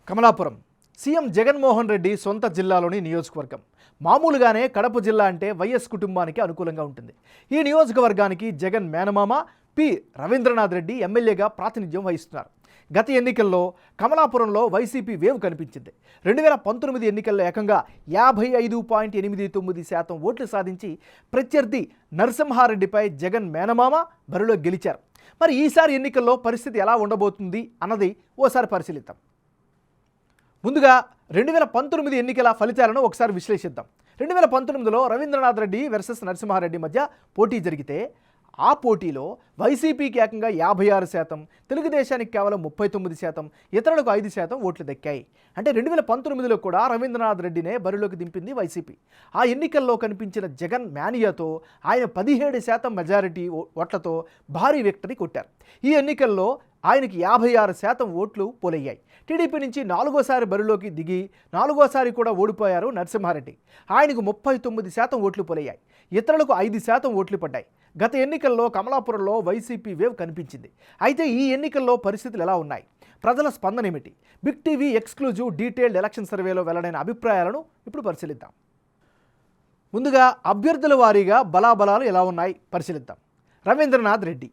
Kamalapuram CM Jaganmohan Reddy సొంత జిల్లాలోని నియోజకవర్గం. మామూలుగానే కడప జిల్లా అంటే వైఎస్ కుటుంబానికి అనుకూలంగా ఉంటుంది. ఈ నియోజకవర్గానికి జగన్ మేనమామ పి రవీంద్రనాథ్ రెడ్డి ఎమ్మెల్యేగా ప్రాతినిధ్యం వహిస్తున్నారు. గత ఎన్నికల్లో కమలాపురంలో వైసీపీ వేవ్ కనిపించింది. 2019 ఎన్నికల్లో ఏకంగా 55.89% ఓట్లు సాధించి ప్రత్యర్థి నరసింహారెడ్డిపై జగన్ మేనమామ బరిలో గెలిచారు. మరి ఈసారి ఎన్నికల్లో పరిస్థితి ఎలా ఉండబోతుంది అన్నది ఓసారి పరిశీలిద్దాం. ముందుగా 2019 ఎన్నికల ఫలితాలను ఒకసారి విశ్లేషిద్దాం. 2019లో రవీంద్రనాథ్ రెడ్డి వర్సెస్ నరసింహారెడ్డి మధ్య పోటీ జరిగితే ఆ పోటీలో వైసీపీకి ఏకంగా 56%, తెలుగుదేశానికి కేవలం 39%, ఇతరులకు 5% ఓట్లు దక్కాయి. అంటే 2019లో కూడా రవీంద్రనాథ్ రెడ్డినే బరిలోకి దింపింది వైసీపీ. ఆ ఎన్నికల్లో కనిపించిన జగన్ మేనియాతో ఆయన 17% మెజారిటీ ఓట్లతో భారీ విక్టరీ కొట్టారు. ఈ ఎన్నికల్లో ఆయనకి 56% ఓట్లు పోలయ్యాయి. టీడీపీ నుంచి 4వసారి బరిలోకి దిగి 4వసారి కూడా ఓడిపోయారు నరసింహారెడ్డి. ఆయనకు 39% ఓట్లు పోలయ్యాయి, ఇతరులకు 5% ఓట్లు పడ్డాయి. గత ఎన్నికల్లో కమలాపురంలో వైసీపీ వేవ్ కనిపించింది. అయితే ఈ ఎన్నికల్లో పరిస్థితులు ఎలా ఉన్నాయి, ప్రజల స్పందన ఏమిటి? Big TV exclusive detailed election సర్వేలో వెల్లడైన అభిప్రాయాలను ఇప్పుడు పరిశీలిద్దాం. ముందుగా అభ్యర్థుల వారీగా బలాబలాలు ఎలా ఉన్నాయి పరిశీలిద్దాం. రవీంద్రనాథ్ రెడ్డి.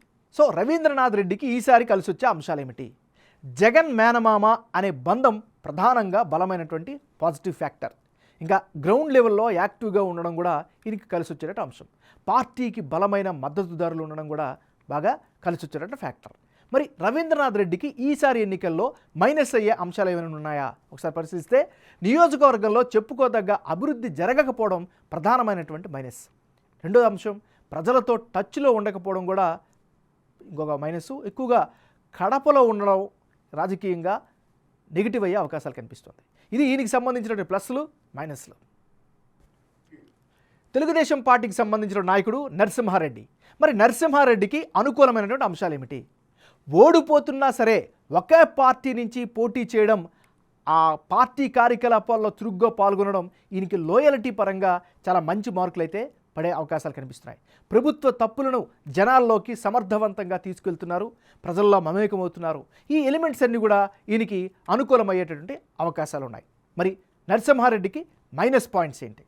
రవీంద్రనాథ్ రెడ్డికి ఈసారి కలిసి వచ్చే అంశాలు ఏమిటి? జగన్ మేనమామ అనే బంధం ప్రధానంగా బలమైనటువంటి పాజిటివ్ ఫ్యాక్టర్. ఇంకా గ్రౌండ్ లెవెల్లో యాక్టివ్గా ఉండడం కూడా ఈయనకి కలిసి వచ్చేట అంశం. పార్టీకి బలమైన మద్దతుదారులు ఉండడం కూడా బాగా కలిసి వచ్చేట ఫ్యాక్టర్. మరి రవీంద్రనాథ్ రెడ్డికి ఈసారి ఎన్నికల్లో మైనస్ అయ్యే అంశాలు ఏమైనా ఉన్నాయా ఒకసారి పరిశీలిస్తే, నియోజకవర్గంలో చెప్పుకోదగ్గ అభివృద్ధి జరగకపోవడం ప్రధానమైనటువంటి మైనస్. రెండో అంశం, ప్రజలతో టచ్లో ఉండకపోవడం కూడా ఇంకొక మైనస్. ఎక్కువగా కడపలో ఉండడం రాజకీయంగా నెగిటివ్ అయ్యే అవకాశాలు కనిపిస్తుంది. ఇది ఈయనకి సంబంధించినటువంటి ప్లస్లు మైనస్లు. తెలుగుదేశం పార్టీకి సంబంధించిన నాయకుడు నరసింహారెడ్డి. మరి నరసింహారెడ్డికి అనుకూలమైనటువంటి అంశాలు ఏమిటి? ఓడిపోతున్నా సరే ఒకే పార్టీ నుంచి పోటీ చేయడం, ఆ పార్టీ కార్యకలాపాల్లో చురుగ్గా పాల్గొనడం ఈయనకి లోయలిటీ పరంగా చాలా మంచి మార్కులు అయితే పడే అవకాశాలు కనిపిస్తున్నాయి. ప్రభుత్వ తప్పులను జనాల్లోకి సమర్థవంతంగా తీసుకెళ్తున్నారు, ప్రజల్లో మమేకమవుతున్నారు. ఈ ఎలిమెంట్స్ అన్నీ కూడా ఈయనకి అనుకూలమయ్యేటటువంటి అవకాశాలు ఉన్నాయి. మరి నరసింహారెడ్డికి మైనస్ పాయింట్స్ ఏంటి?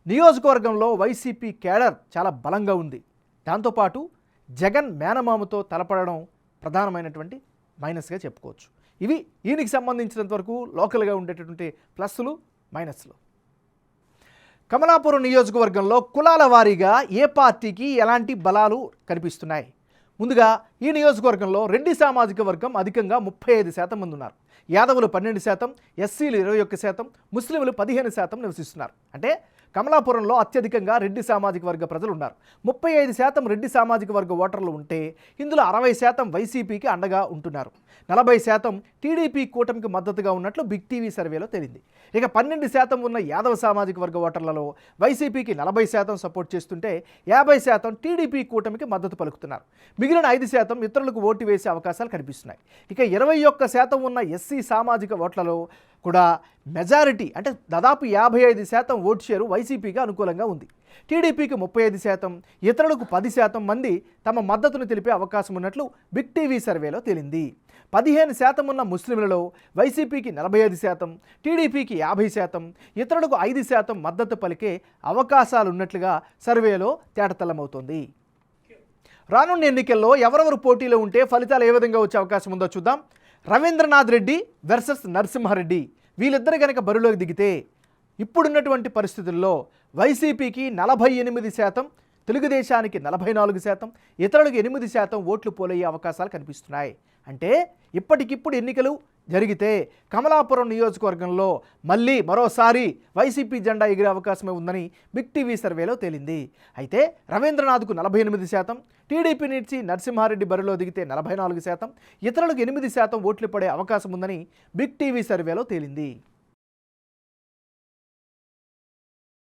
నియోజకవర్గంలో వైసీపీ కేడర్ చాలా బలంగా ఉంది. దాంతోపాటు జగన్ మేనమామతో తలపడడం ప్రధానమైనటువంటి మైనస్గా చెప్పుకోవచ్చు. ఇవి ఈయనకి సంబంధించినంత వరకు లోకల్గా ఉండేటటువంటి ప్లస్లు మైనస్లు. కమలాపురం నియోజకవర్గంలో కులాల వారీగా ఏ పార్టీకి ఎలాంటి బలాలు కనిపిస్తున్నాయి? ముందుగా ఈ నియోజకవర్గంలో రెడ్డి సామాజిక వర్గం అధికంగా 35% మంది ఉన్నారు. యాదవులు 12%, ఎస్సీలు 21%, ముస్లింలు 15% నివసిస్తున్నారు. అంటే కమలాపురంలో అత్యధికంగా రెడ్డి సామాజిక వర్గ ప్రజలు ఉన్నారు. 35% రెడ్డి సామాజిక వర్గ ఓటర్లు ఉంటే ఇందులో 60% వైసీపీకి అండగా ఉంటున్నారు. 40% టీడీపీ కూటమికి మద్దతుగా ఉన్నట్లు బిగ్ టీవీ సర్వేలో తేలింది. ఇక 12% ఉన్న యాదవ సామాజిక వర్గ ఓటర్లలో వైసీపీకి 40% సపోర్ట్ చేస్తుంటే 50% టీడీపీ కూటమికి మద్దతు పలుకుతున్నారు. మిగిలిన 5% ఇతరులకు ఓటు వేసే అవకాశాలు కనిపిస్తున్నాయి. ఇక 21% ఉన్న ఎస్సీ సామాజిక ఓట్లలో కూడా మెజారిటీ అంటే దాదాపు 55% ఓటు షేరు వైసీపీకి అనుకూలంగా ఉంది. టీడీపీకి 35%, ఇతరులకు 10% మంది తమ మద్దతును తెలిపే అవకాశం ఉన్నట్లు బిగ్ టీవీ సర్వేలో తేలింది. 15% ఉన్న ముస్లింలలో వైసీపీకి 45%, టీడీపీకి 50%, ఇతరులకు 5% మద్దతు పలికే అవకాశాలున్నట్లుగా సర్వేలో తేటతెల్లమవుతోంది. రానున్న ఎన్నికల్లో ఎవరెవరు పోటీలో ఉంటే ఫలితాలు ఏ విధంగా వచ్చే అవకాశం ఉందో చూద్దాం. రవీంద్రనాథ్ రెడ్డి వర్సెస్ నరసింహారెడ్డి, వీళ్ళిద్దరు కనుక బరిలోకి దిగితే ఇప్పుడున్నటువంటి పరిస్థితుల్లో వైసీపీకి 48%, తెలుగుదేశానికి 44%, ఇతరులకు 8% ఓట్లు పోలయ్యే అవకాశాలు కనిపిస్తున్నాయి. అంటే ఇప్పటికిప్పుడు ఎన్నికలు జరిగితే కమలాపురం నియోజకవర్గంలో మళ్ళీ మరోసారి వైసీపీ జెండా ఎగిరే అవకాశమే ఉందని బిగ్ టీవీ సర్వేలో తేలింది. అయితే రవీంద్రనాథ్కు 48%, టీడీపీ నుంచి నరసింహారెడ్డి బరిలో దిగితే 44%, ఇతరులకు 8% ఓట్లు పడే అవకాశం ఉందని బిగ్ టీవీ సర్వేలో తేలింది.